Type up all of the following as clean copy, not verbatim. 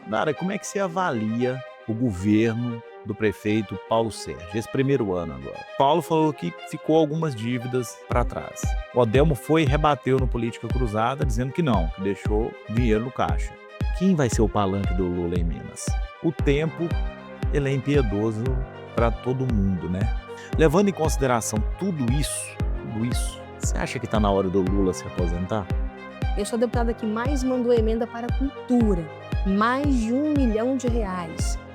Nara, como é que você avalia o governo do prefeito Paulo Sérgio, esse primeiro ano agora? Paulo falou que ficou algumas dívidas para trás. O Adelmo foi e rebateu no Política Cruzada, dizendo que não, que deixou dinheiro no caixa. Quem vai ser o palanque do Lula em Minas? O tempo, ele é impiedoso para todo mundo, né? Levando em consideração tudo isso, você acha que está na hora do Lula se aposentar? Eu sou a deputada que mais mandou emenda para a cultura. Mais de R$1 milhão.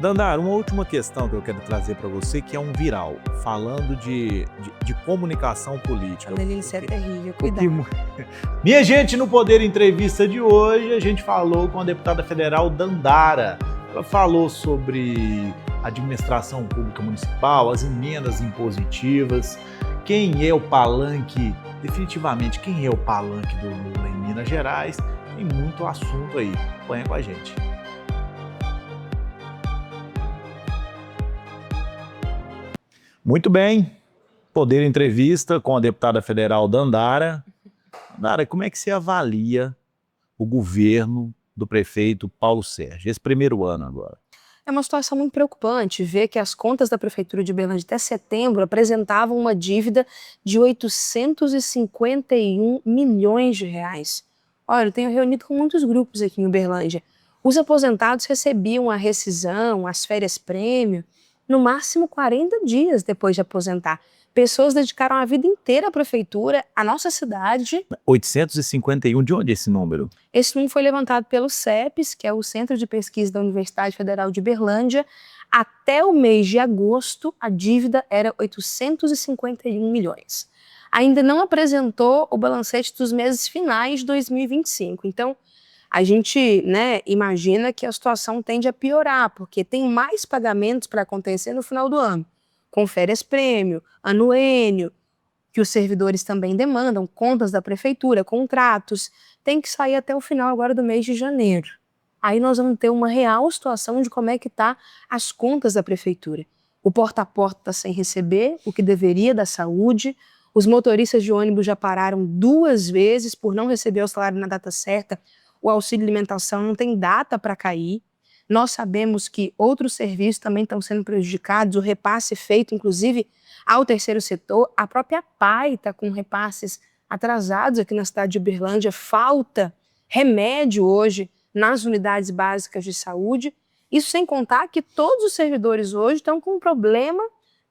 Dandara, uma última questão que eu quero trazer para você, que é um viral, falando de comunicação política. Quando ele é terrível, cuidado. Minha gente, no Poder Entrevista de hoje, a gente falou com a deputada federal Dandara. Ela falou sobre administração pública municipal, as emendas impositivas, quem é o palanque, definitivamente, quem é o palanque do Lula em Minas Gerais. Tem muito assunto aí. Acompanha com a gente. Muito bem. Poder Entrevista com a deputada federal Dandara. Dandara, como é que você avalia o governo do prefeito Paulo Sérgio, esse primeiro ano agora? É uma situação muito preocupante ver que as contas da Prefeitura de Uberlândia até setembro apresentavam uma dívida de R$851 milhões. Olha, eu tenho reunido com muitos grupos aqui em Uberlândia. Os aposentados recebiam a rescisão, as férias-prêmio, no máximo 40 dias depois de aposentar. Pessoas dedicaram a vida inteira à prefeitura, à nossa cidade. 851, de onde é esse número? Esse número foi levantado pelo CEPES, que é o Centro de Pesquisa da Universidade Federal de Uberlândia. Até o mês de agosto, a dívida era 851 milhões. Ainda não apresentou o balancete dos meses finais de 2025. Então, a gente imagina que a situação tende a piorar, porque tem mais pagamentos para acontecer no final do ano, com férias-prêmio, anuênio, que os servidores também demandam, contas da prefeitura, contratos, tem que sair até o final agora do mês de janeiro. Aí nós vamos ter uma real situação de como é que tá as contas da prefeitura. O porta-a-porta está sem receber, o que deveria da saúde. Os motoristas de ônibus já pararam 2 vezes por não receber o salário na data certa. O auxílio alimentação não tem data para cair. Nós sabemos que outros serviços também estão sendo prejudicados, o repasse feito, inclusive, ao terceiro setor. A própria PAI está com repasses atrasados aqui na cidade de Uberlândia. Falta remédio hoje nas unidades básicas de saúde. Isso sem contar que todos os servidores hoje estão com um problema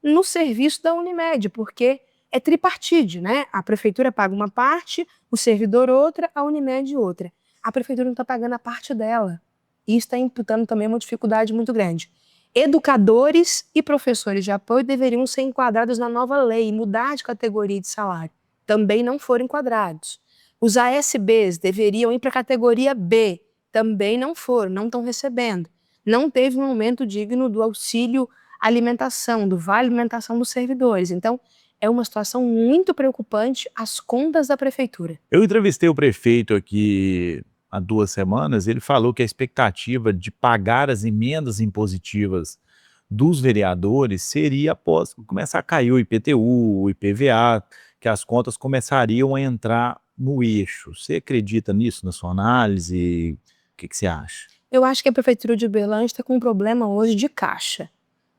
no serviço da Unimed, porque é tripartite, né? A prefeitura paga uma parte, o servidor outra, a Unimed outra. A prefeitura não está pagando a parte dela. E isso está imputando também uma dificuldade muito grande. Educadores e professores de apoio deveriam ser enquadrados na nova lei, mudar de categoria de salário. Também não foram enquadrados. Os ASBs deveriam ir para a categoria B. Também não foram, não estão recebendo. Não teve um aumento digno do auxílio alimentação, do vale alimentação dos servidores. Então, é uma situação muito preocupante as contas da prefeitura. Eu entrevistei o prefeito aqui há 2 semanas, ele falou que a expectativa de pagar as emendas impositivas dos vereadores seria após começar a cair o IPTU, o IPVA, que as contas começariam a entrar no eixo. Você acredita nisso na sua análise? O que você acha? Eu acho que a Prefeitura de Uberlândia está com um problema hoje de caixa,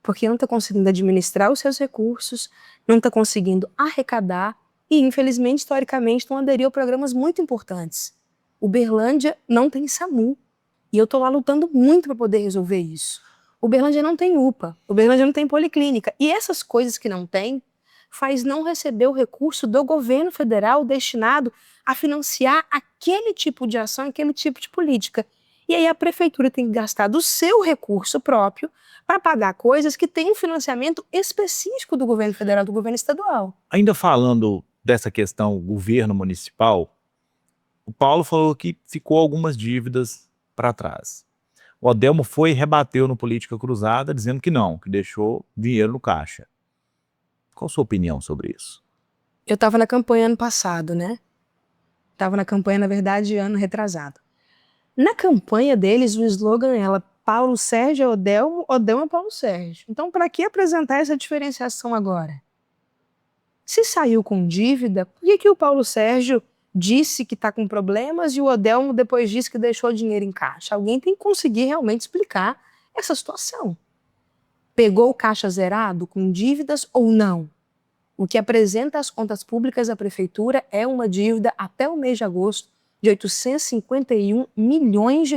porque não está conseguindo administrar os seus recursos, não está conseguindo arrecadar e, infelizmente, historicamente, não aderiu a programas muito importantes. Uberlândia não tem SAMU e eu estou lá lutando muito para poder resolver isso. Uberlândia não tem UPA, Uberlândia não tem policlínica e essas coisas que não tem faz não receber o recurso do governo federal destinado a financiar aquele tipo de ação, aquele tipo de política. E aí a prefeitura tem que gastar do seu recurso próprio para pagar coisas que têm um financiamento específico do governo federal, do governo estadual. Ainda falando dessa questão governo municipal, o Paulo falou que ficou algumas dívidas para trás. O Adelmo foi e rebateu no Política Cruzada, dizendo que não, que deixou dinheiro no caixa. Qual a sua opinião sobre isso? Eu estava na campanha ano passado, né? Estava na campanha, na verdade, ano retrasado. Na campanha deles, o slogan era Paulo Sérgio é Odelmo, Odelmo é Paulo Sérgio. Então, para que apresentar essa diferenciação agora? Se saiu com dívida, por que o Paulo Sérgio disse que está com problemas e o Odelmo depois disse que deixou dinheiro em caixa. Alguém tem que conseguir realmente explicar essa situação. Pegou o caixa zerado com dívidas ou não? O que apresenta as contas públicas da prefeitura é uma dívida até o mês de agosto de R$ 851 milhões,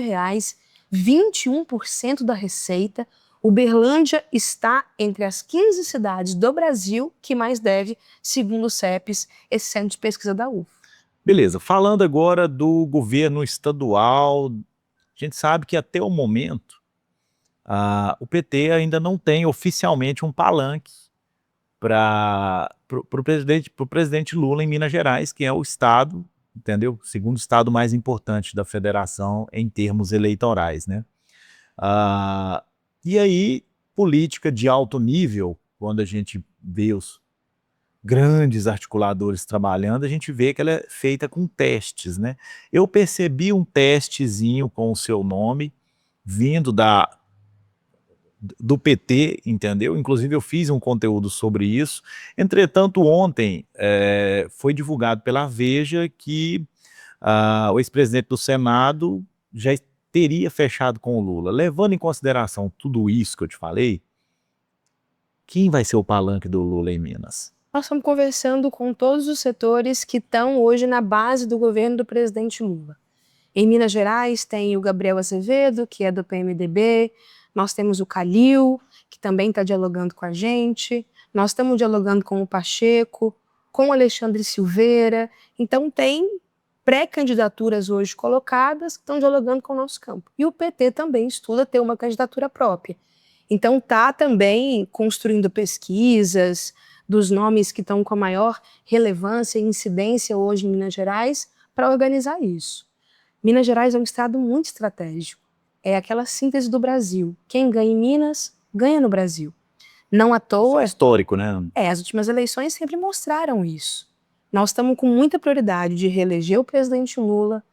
21% da receita. Uberlândia está entre as 15 cidades do Brasil que mais deve, segundo o CEPES, esse centro de pesquisa da UF. Beleza, falando agora do governo estadual, a gente sabe que até o momento o PT ainda não tem oficialmente um palanque para o presidente Lula em Minas Gerais, que é o estado, entendeu? O segundo estado mais importante da federação em termos eleitorais, né? E aí, política de alto nível, quando a gente vê os grandes articuladores trabalhando, a gente vê que ela é feita com testes, né? Eu percebi um testezinho com o seu nome, vindo do PT, entendeu? Inclusive eu fiz um conteúdo sobre isso. Entretanto, ontem foi divulgado pela Veja que o ex-presidente do Senado já teria fechado com o Lula. Levando em consideração tudo isso que eu te falei, quem vai ser o palanque do Lula em Minas? Nós estamos conversando com todos os setores que estão hoje na base do governo do presidente Lula. Em Minas Gerais tem o Gabriel Azevedo, que é do PMDB, nós temos o Calil, que também está dialogando com a gente, nós estamos dialogando com o Pacheco, com o Alexandre Silveira, então tem pré-candidaturas hoje colocadas que estão dialogando com o nosso campo. E o PT também estuda ter uma candidatura própria. Então está também construindo pesquisas dos nomes que estão com a maior relevância e incidência hoje em Minas Gerais para organizar isso. Minas Gerais é um estado muito estratégico. É aquela síntese do Brasil. Quem ganha em Minas, ganha no Brasil. Não à toa... Isso é histórico, né? As últimas eleições sempre mostraram isso. Nós estamos com muita prioridade de reeleger o presidente Lula,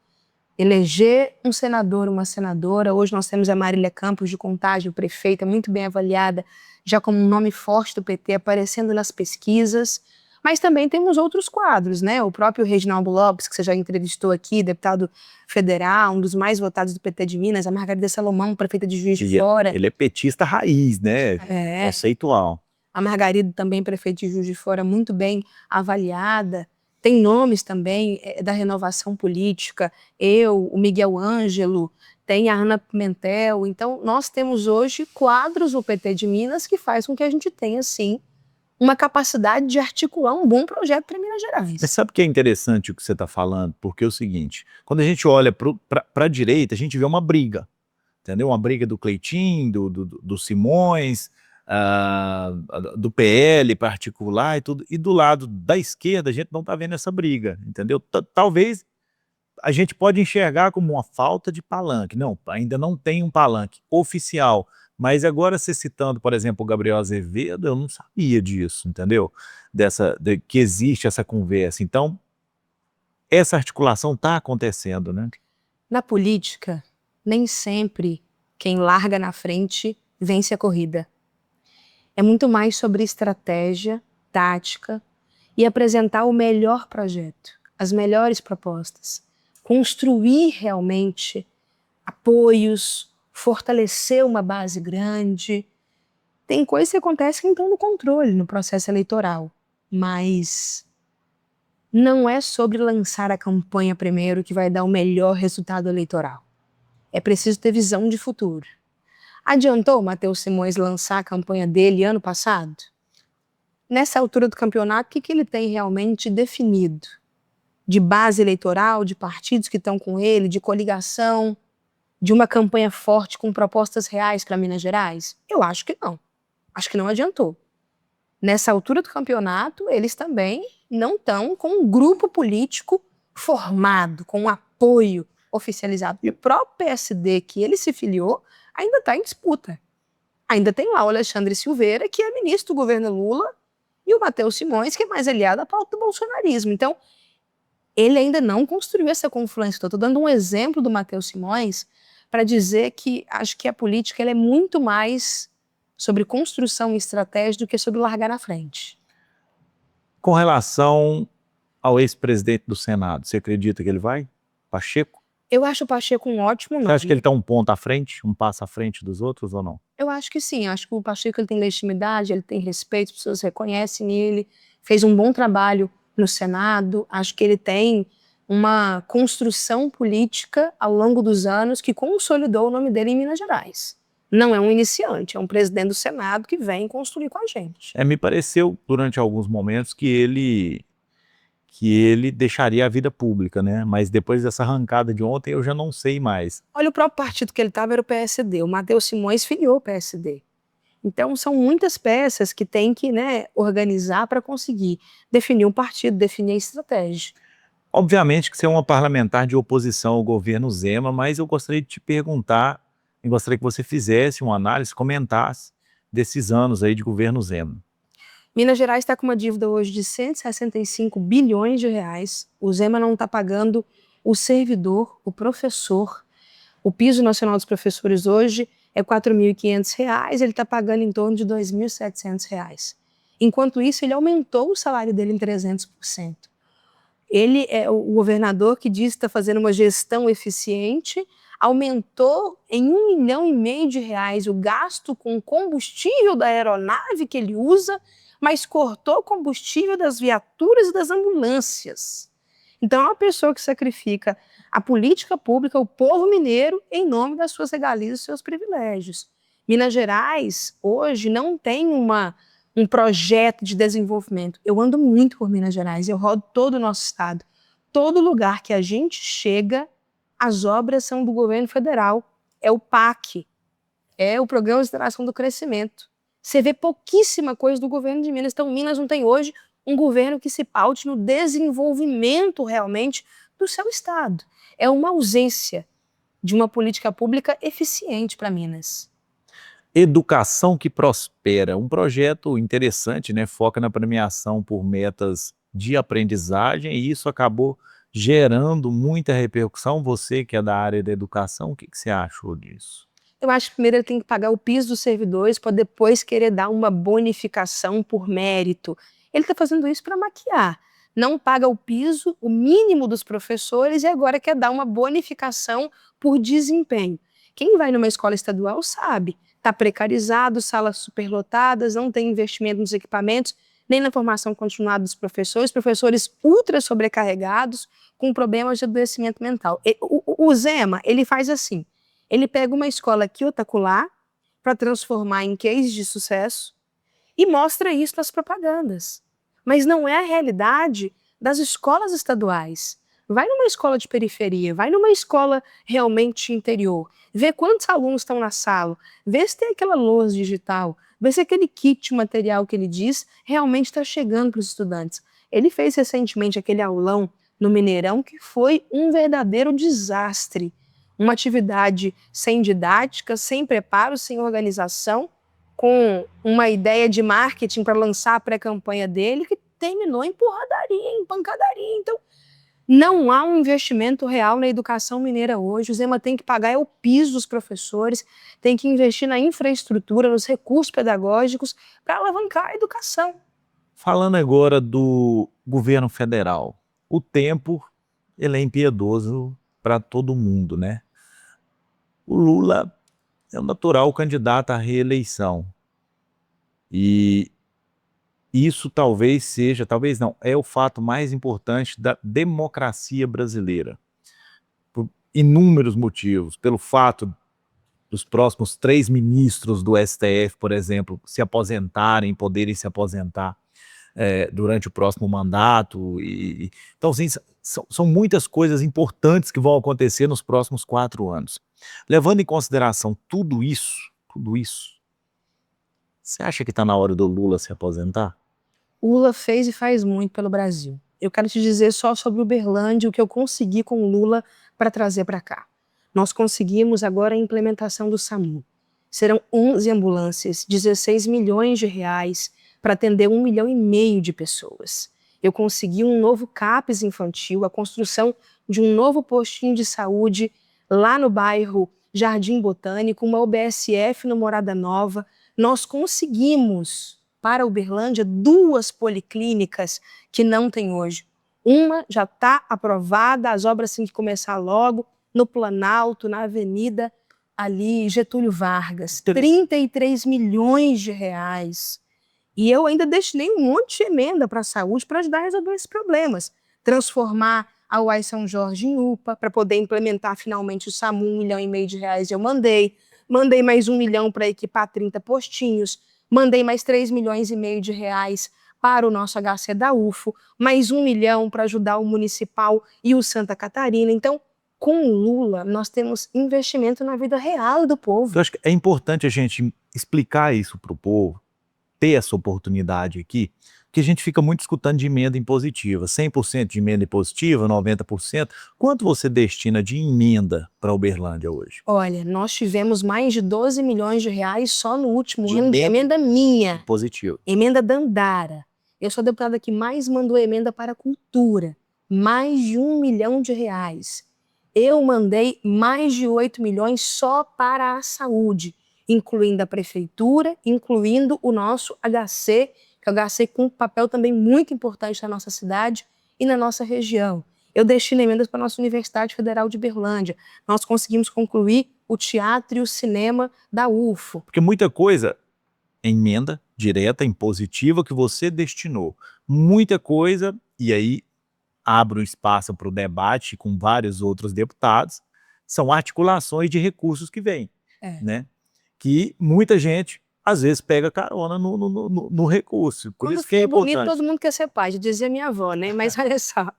eleger um senador, uma senadora. Hoje nós temos a Marília Campos de Contagem, prefeita, muito bem avaliada, já como um nome forte do PT, aparecendo nas pesquisas. Mas também temos outros quadros, né? O próprio Reginaldo Lopes, que você já entrevistou aqui, deputado federal, um dos mais votados do PT de Minas, a Margarida Salomão, prefeita de Juiz de Fora. Ele é petista raiz, né? Conceitual. A Margarida também, prefeita de Juiz de Fora, muito bem avaliada. Tem nomes também da renovação política, o Miguel Ângelo, tem a Ana Pimentel. Então, nós temos hoje quadros no PT de Minas que faz com que a gente tenha, sim, uma capacidade de articular um bom projeto para Minas Gerais. Mas sabe o que é interessante o que você está falando? Porque é o seguinte, quando a gente olha para a direita, a gente vê uma briga, entendeu? Uma briga do Cleitinho, do Simões, do PL particular e tudo, e do lado da esquerda a gente não está vendo essa briga, entendeu? Talvez a gente pode enxergar como uma falta de palanque. Não, ainda não tem um palanque oficial. Mas agora, você citando, por exemplo, o Gabriel Azevedo, eu não sabia disso, entendeu? Que existe essa conversa. Então, essa articulação está acontecendo, né? Na política, nem sempre quem larga na frente vence a corrida. É muito mais sobre estratégia, tática e apresentar o melhor projeto, as melhores propostas. Construir realmente apoios, fortalecer uma base grande. Tem coisas que acontecem que estão no controle no processo eleitoral, mas não é sobre lançar a campanha primeiro que vai dar o melhor resultado eleitoral. É preciso ter visão de futuro. Adiantou o Matheus Simões lançar a campanha dele ano passado? Nessa altura do campeonato, o que ele tem realmente definido? De base eleitoral, de partidos que estão com ele, de coligação, de uma campanha forte com propostas reais para Minas Gerais? Eu acho que não. Acho que não adiantou. Nessa altura do campeonato, eles também não estão com um grupo político formado, com um apoio oficializado. E o próprio PSD, que ele se filiou, ainda está em disputa. Ainda tem lá o Alexandre Silveira, que é ministro do governo Lula, e o Matheus Simões, que é mais aliado à pauta do bolsonarismo. Então, ele ainda não construiu essa confluência. Estou dando um exemplo do Matheus Simões para dizer que acho que a política ela é muito mais sobre construção e estratégia do que sobre largar na frente. Com relação ao ex-presidente do Senado? Você acredita que ele vai? Pacheco? Eu acho o Pacheco um ótimo Você nome. acha que ele está um ponto à frente, um passo à frente dos outros ou não? Eu acho que sim, acho que o Pacheco ele tem legitimidade, ele tem respeito, as pessoas reconhecem nele, fez um bom trabalho no Senado, acho que ele tem uma construção política ao longo dos anos que consolidou o nome dele em Minas Gerais. Não é um iniciante, é um presidente do Senado que vem construir com a gente. Me pareceu, durante alguns momentos, que ele deixaria a vida pública, né? Mas depois dessa arrancada de ontem, eu já não sei mais. Olha, o próprio partido que ele estava era o PSD, o Matheus Simões filiou o PSD. Então, são muitas peças que tem que, né, organizar para conseguir definir um partido, definir a estratégia. Obviamente que você é uma parlamentar de oposição ao governo Zema, mas eu gostaria de te perguntar, eu gostaria que você fizesse uma análise, comentasse desses anos aí de governo Zema. Minas Gerais está com uma dívida hoje de 165 bilhões de reais. O Zema não está pagando o servidor, o professor. O piso nacional dos professores hoje é R$ 4.500, ele está pagando em torno de R$ 2.700. Enquanto isso, ele aumentou o salário dele em 300%. Ele é o governador que diz que está fazendo uma gestão eficiente, aumentou em R$ 1,5 milhão o gasto com combustível da aeronave que ele usa, mas cortou o combustível das viaturas e das ambulâncias. Então é uma pessoa que sacrifica a política pública, o povo mineiro, em nome das suas regalias e seus privilégios. Minas Gerais, hoje, não tem um projeto de desenvolvimento. Eu ando muito por Minas Gerais, eu rodo todo o nosso estado. Todo lugar que a gente chega, as obras são do governo federal. É o PAC, é o Programa de Aceleração do Crescimento. Você vê pouquíssima coisa do governo de Minas. Então, Minas não tem hoje um governo que se paute no desenvolvimento realmente do seu estado. É uma ausência de uma política pública eficiente para Minas. Educação que Prospera, um projeto interessante, né? Foca na premiação por metas de aprendizagem e isso acabou gerando muita repercussão. Você que é da área da educação, o que você achou disso? Eu acho que primeiro ele tem que pagar o piso dos servidores para depois querer dar uma bonificação por mérito. Ele está fazendo isso para maquiar. Não paga o piso, o mínimo dos professores e agora quer dar uma bonificação por desempenho. Quem vai numa escola estadual sabe, está precarizado, salas superlotadas, não tem investimento nos equipamentos, nem na formação continuada dos professores ultra sobrecarregados, com problemas de adoecimento mental. O Zema, ele faz assim, ele pega uma escola aqui, outra acolá, para transformar em case de sucesso e mostra isso nas propagandas. Mas não é a realidade das escolas estaduais. Vai numa escola de periferia, vai numa escola realmente interior, vê quantos alunos estão na sala, vê se tem aquela lousa digital, vê se aquele kit material que ele diz realmente está chegando para os estudantes. Ele fez recentemente aquele aulão no Mineirão que foi um verdadeiro desastre. Uma atividade sem didática, sem preparo, sem organização, com uma ideia de marketing para lançar a pré-campanha dele, que terminou em porradaria, em pancadaria. Então, não há um investimento real na educação mineira hoje. O Zema tem que pagar o piso dos professores, tem que investir na infraestrutura, nos recursos pedagógicos para alavancar a educação. Falando agora do governo federal, o tempo ele é impiedoso para todo mundo, né? O Lula é o natural candidato à reeleição. E isso talvez seja, talvez não, é o fato mais importante da democracia brasileira. Por inúmeros motivos, pelo fato dos próximos 3 ministros do STF, por exemplo, se aposentarem, poderem se aposentar durante o próximo mandato. Então, assim, são muitas coisas importantes que vão acontecer nos próximos 4 anos. Levando em consideração tudo isso, você acha que está na hora do Lula se aposentar? O Lula fez e faz muito pelo Brasil. Eu quero te dizer só sobre Uberlândia, o que eu consegui com o Lula para trazer para cá. Nós conseguimos agora a implementação do SAMU. Serão 11 ambulâncias, 16 milhões de reais para atender 1,5 milhão de pessoas. Eu consegui um novo CAPS infantil, a construção de um novo postinho de saúde lá no bairro Jardim Botânico, uma UBSF no Morada Nova. Nós conseguimos para Uberlândia 2 policlínicas que não tem hoje. Uma já está aprovada, as obras têm que começar logo, no Planalto, na Avenida ali Getúlio Vargas, 33 milhões de reais. E eu ainda destinei um monte de emenda para a saúde para ajudar a resolver esses problemas. Transformar a UAS São Jorge em UPA, para poder implementar finalmente o SAMU, R$ 1,5 milhão eu mandei. Mandei mais R$ 1 milhão para equipar 30 postinhos. Mandei mais R$ 3,5 milhões de reais para o nosso HC da UFO. Mais R$ 1 milhão para ajudar o Municipal e o Santa Catarina. Então, com o Lula, nós temos investimento na vida real do povo. Eu acho que é importante a gente explicar isso para o povo, ter essa oportunidade aqui, porque a gente fica muito escutando de emenda impositiva, 100% de emenda impositiva, 90%. Quanto você destina de emenda para Uberlândia hoje? Olha, nós tivemos mais de 12 milhões de reais só no último ano de emenda minha. Positivo. Emenda Dandara. Eu sou a deputada que mais mandou emenda para a cultura, mais de R$ 1 milhão. Eu mandei mais de 8 milhões só para a saúde, incluindo a prefeitura, incluindo o nosso HC, que é o HC com um papel também muito importante na nossa cidade e na nossa região. Eu destino emendas para a nossa Universidade Federal de Uberlândia. Nós conseguimos concluir o teatro e o cinema da UFO. Porque muita coisa é emenda direta, impositiva, que você destinou. Muita coisa, e aí abre um espaço para o debate com vários outros deputados, são articulações de recursos que vêm, né? Que muita gente, às vezes, pega carona no recurso. Por isso que é importante. Bonito, todo mundo quer ser pai, já dizia minha avó, né? Mas olha só,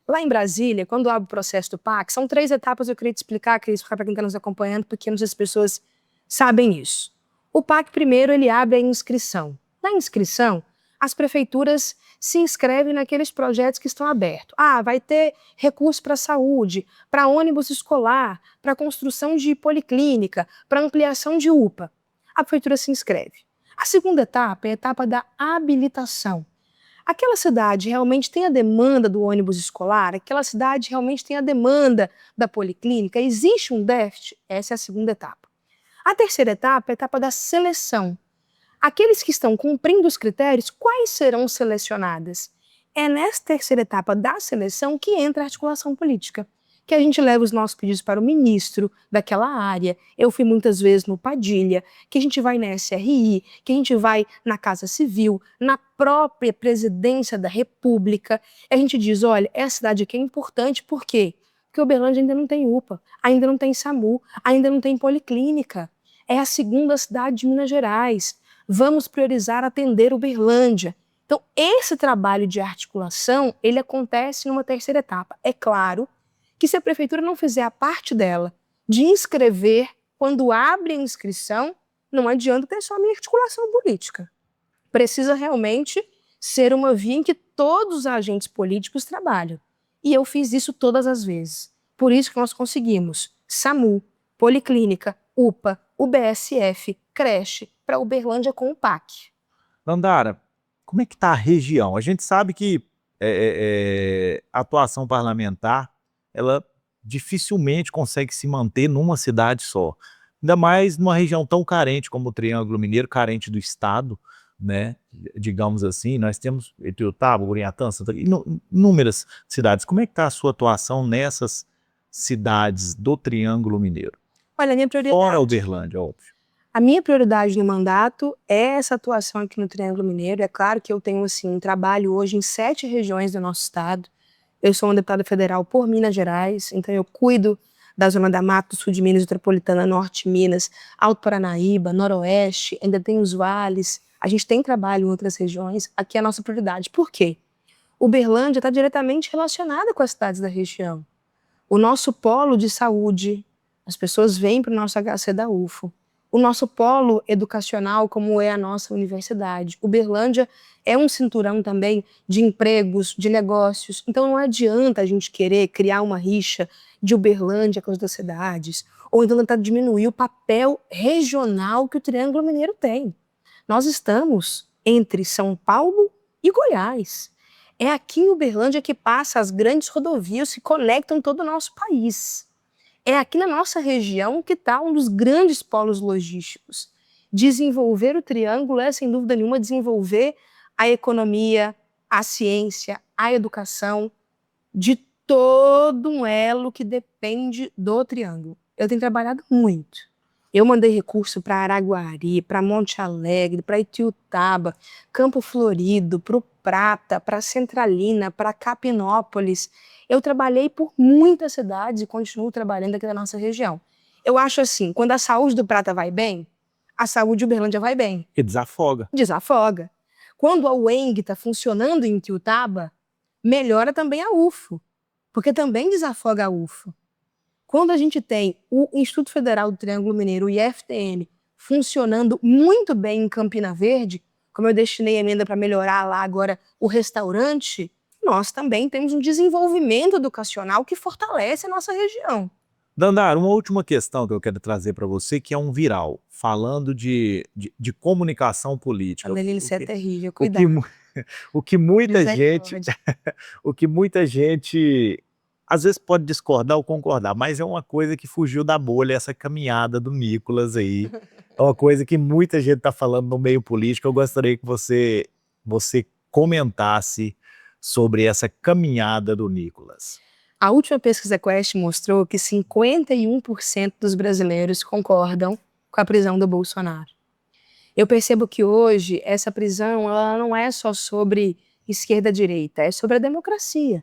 lá em Brasília, quando abre o processo do PAC, são 3 etapas, eu queria te explicar, queria explicar para quem está nos acompanhando, porque não sei se as pessoas sabem isso. O PAC, primeiro, ele abre a inscrição. Na inscrição, as prefeituras se inscrevem naqueles projetos que estão abertos. Ah, vai ter recurso para saúde, para ônibus escolar, para construção de policlínica, para ampliação de UPA. A prefeitura se inscreve. A segunda etapa é a etapa da habilitação. Aquela cidade realmente tem a demanda do ônibus escolar? Aquela cidade realmente tem a demanda da policlínica? Existe um déficit? Essa é a segunda etapa. A terceira etapa é a etapa da seleção. Aqueles que estão cumprindo os critérios, quais serão selecionadas? É nessa terceira etapa da seleção que entra a articulação política, que a gente leva os nossos pedidos para o ministro daquela área. Eu fui muitas vezes no Padilha, que a gente vai na SRI, que a gente vai na Casa Civil, na própria presidência da República. A gente diz, olha, essa cidade aqui é importante, por quê? Porque Uberlândia ainda não tem UPA, ainda não tem SAMU, ainda não tem policlínica. É a segunda cidade de Minas Gerais. Vamos priorizar atender Uberlândia. Então, esse trabalho de articulação, ele acontece numa terceira etapa. É claro que se a prefeitura não fizer a parte dela de inscrever, quando abre a inscrição, não adianta ter só a minha articulação política. Precisa realmente ser uma via em que todos os agentes políticos trabalham. E eu fiz isso todas as vezes. Por isso que nós conseguimos SAMU, Policlínica, UPA, UBSF, creche, para Uberlândia com o PAC. Dandara, como é que está a região? A gente sabe que a atuação parlamentar, ela dificilmente consegue se manter numa cidade só. Ainda mais numa região tão carente como o Triângulo Mineiro, carente do Estado, né? Digamos assim, nós temos Ituiutaba, Gurinhatã, inúmeras cidades. Como é que está a sua atuação nessas cidades do Triângulo Mineiro? Olha, a minha prioridade... Fora Uberlândia, óbvio. A minha prioridade no mandato é essa atuação aqui no Triângulo Mineiro. É claro que eu tenho assim, um trabalho hoje em 7 regiões do nosso estado. Eu sou uma deputada federal por Minas Gerais, então eu cuido da Zona da Mata, do Sul de Minas, Metropolitana, Norte de Minas, Alto Paranaíba, Noroeste, ainda tem os vales. A gente tem trabalho em outras regiões, aqui é a nossa prioridade. Por quê? Uberlândia está diretamente relacionada com as cidades da região. O nosso polo de saúde, as pessoas vêm para o nosso HC da UFO. O nosso polo educacional, como é a nossa universidade. Uberlândia é um cinturão também de empregos, de negócios. Então não adianta a gente querer criar uma rixa de Uberlândia com as outras cidades, ou então tentar diminuir o papel regional que o Triângulo Mineiro tem. Nós estamos entre São Paulo e Goiás. É aqui em Uberlândia que passa as grandes rodovias que conectam todo o nosso país. É aqui na nossa região que está um dos grandes polos logísticos. Desenvolver o Triângulo é, sem dúvida nenhuma, desenvolver a economia, a ciência, a educação. de todo um elo que depende do Triângulo. Eu tenho trabalhado muito. Eu mandei recurso para Araguari, para Monte Alegre, para Itiutaba, Campo Florido, para o Prata, para Centralina, para Capinópolis. Eu trabalhei por muitas cidades e continuo trabalhando aqui na nossa região. Eu acho assim, quando a saúde do Prata vai bem, a saúde de Uberlândia vai bem. E desafoga. Desafoga. Quando a UENG está funcionando em Itiutaba, melhora também a UFO, porque também desafoga a UFO. Quando a gente tem o Instituto Federal do Triângulo Mineiro, o IFTM, funcionando muito bem em Campina Verde, como eu destinei a emenda para melhorar lá agora o restaurante, nós também temos um desenvolvimento educacional que fortalece a nossa região. Dandara, uma última questão que eu quero trazer para você, que é um viral, falando de comunicação política. A Lelícia é terrível, O que, cuidado. o que muita gente, Misericórdia. o que muita gente, às vezes pode discordar ou concordar, mas é uma coisa que fugiu da bolha, essa caminhada do Nicolas aí. É uma coisa que muita gente está falando no meio político. Eu gostaria que você comentasse sobre essa caminhada do Nicolas. A última pesquisa Quest mostrou que 51% dos brasileiros concordam com a prisão do Bolsonaro. Eu percebo que hoje essa prisão ela não é só sobre esquerda-direita, é sobre a democracia.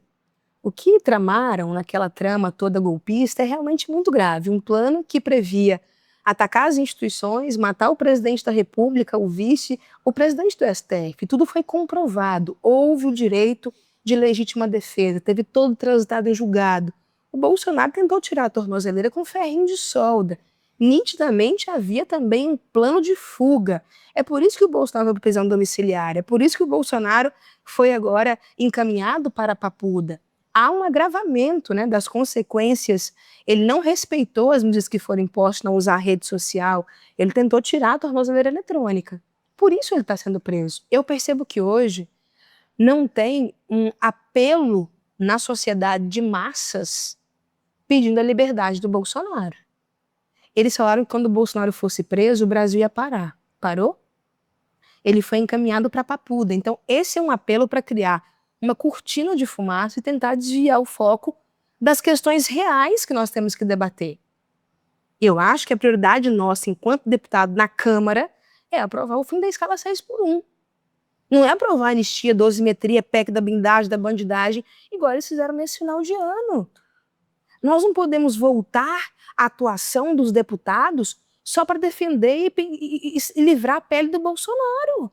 O que tramaram naquela trama toda golpista é realmente muito grave. Um plano que previa atacar as instituições, matar o presidente da República, o vice, o presidente do STF. Tudo foi comprovado. Houve o direito de legítima defesa, teve todo transitado em julgado. O Bolsonaro tentou tirar a tornozeleira com ferrinho de solda. Nitidamente havia também um plano de fuga. É por isso que o Bolsonaro foi para prisão domiciliar, é por isso que o Bolsonaro foi agora encaminhado para a Papuda. Há um agravamento, né, das consequências. Ele não respeitou as medidas que foram impostas, não usar a rede social, ele tentou tirar a tornozeleira eletrônica. Por isso ele está sendo preso. Eu percebo que hoje não tem um apelo na sociedade de massas pedindo a liberdade do Bolsonaro. Eles falaram que quando o Bolsonaro fosse preso, o Brasil ia parar. Parou? Ele foi encaminhado para a Papuda. Então, esse é um apelo para criar uma cortina de fumaça e tentar desviar o foco das questões reais que nós temos que debater. Eu acho que a prioridade nossa, enquanto deputado na Câmara, é aprovar o fim da escala 6x1. Não é aprovar a anistia, dosimetria, PEC da blindagem, da bandidagem, igual eles fizeram nesse final de ano. Nós não podemos voltar à atuação dos deputados só para defender e livrar a pele do Bolsonaro.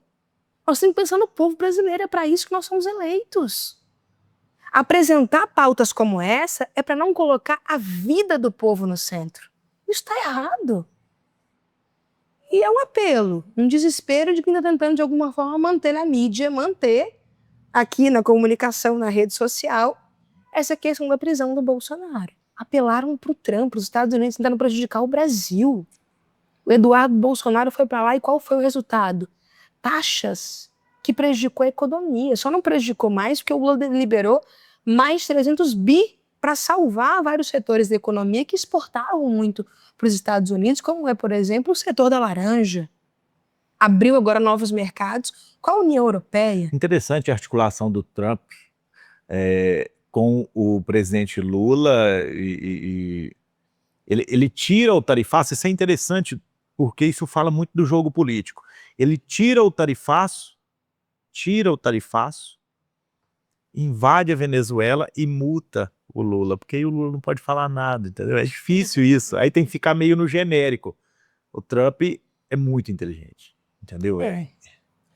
Nós temos que pensar no povo brasileiro, é para isso que nós somos eleitos. Apresentar pautas como essa é para não colocar a vida do povo no centro. Isso está errado. E é um apelo, um desespero de quem está tentando, de alguma forma, manter na mídia, manter aqui na comunicação, na rede social, essa questão da prisão do Bolsonaro. Apelaram para o Trump, os Estados Unidos tentando prejudicar o Brasil. O Eduardo Bolsonaro foi para lá e qual foi o resultado? Taxas que prejudicou a economia. Só não prejudicou mais porque o Lula liberou mais 300 bi para salvar vários setores da economia que exportavam muito para os Estados Unidos, como é, por exemplo, o setor da laranja. Abriu agora novos mercados com a União Europeia. Interessante a articulação do Trump com o presidente Lula. Ele tira o tarifaço. Isso é interessante porque isso fala muito do jogo político. Ele tira o tarifaço, invade a Venezuela e multa o Lula, porque aí o Lula não pode falar nada, entendeu? É difícil isso, aí tem que ficar meio no genérico. O Trump é muito inteligente, entendeu?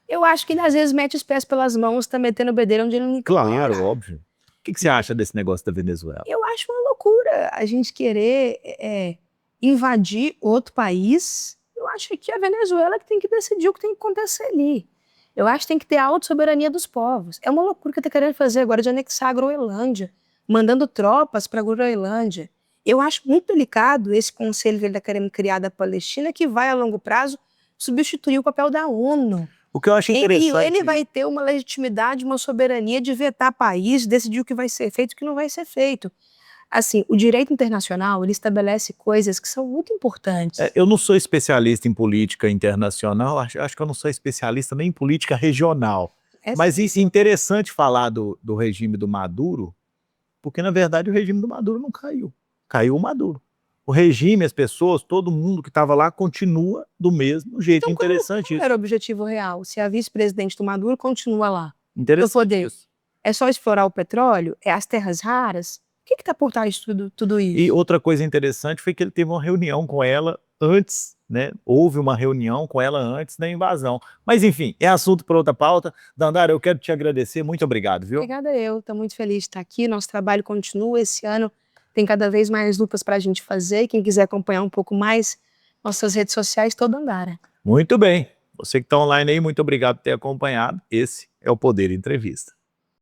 Eu acho que ele às vezes mete os pés pelas mãos, tá metendo bedelho onde ele não... Claro, óbvio. O que você acha desse negócio da Venezuela? Eu acho uma loucura a gente querer invadir outro país. Eu acho que a Venezuela que tem que decidir o que tem que acontecer ali. Eu acho que tem que ter a autossoberania dos povos. É uma loucura que está querendo fazer agora de anexar a Groenlândia, mandando tropas para a Groenlândia. Eu acho muito delicado esse conselho que ele está querendo criar da Palestina, que vai, a longo prazo, substituir o papel da ONU. O que eu acho interessante... E ele vai ter uma legitimidade, uma soberania de vetar país, decidir o que vai ser feito e o que não vai ser feito. Assim, o direito internacional, ele estabelece coisas que são muito importantes. Eu não sou especialista em política internacional, acho que eu não sou especialista nem em política regional. Mas isso é interessante falar do regime do Maduro, porque na verdade o regime do Maduro não caiu. Caiu o Maduro. O regime, as pessoas, todo mundo que estava lá continua do mesmo jeito. Então, Interessante qual isso. era o objetivo real? Se a vice-presidente do Maduro continua lá, no Interessante poder, isso. é só explorar o petróleo? É as terras raras? O que está por trás de tudo isso? E outra coisa interessante foi que ele teve uma reunião com ela antes, né? Houve uma reunião com ela antes da invasão. Mas enfim, é assunto para outra pauta. Dandara, eu quero te agradecer. Muito obrigado, viu? Obrigada eu, estou muito feliz de estar aqui. Nosso trabalho continua. Esse ano tem cada vez mais lupas para a gente fazer. Quem quiser acompanhar um pouco mais, nossas redes sociais, tô Dandara. Muito bem. Você que está online aí, muito obrigado por ter acompanhado. Esse é o Poder Entrevista.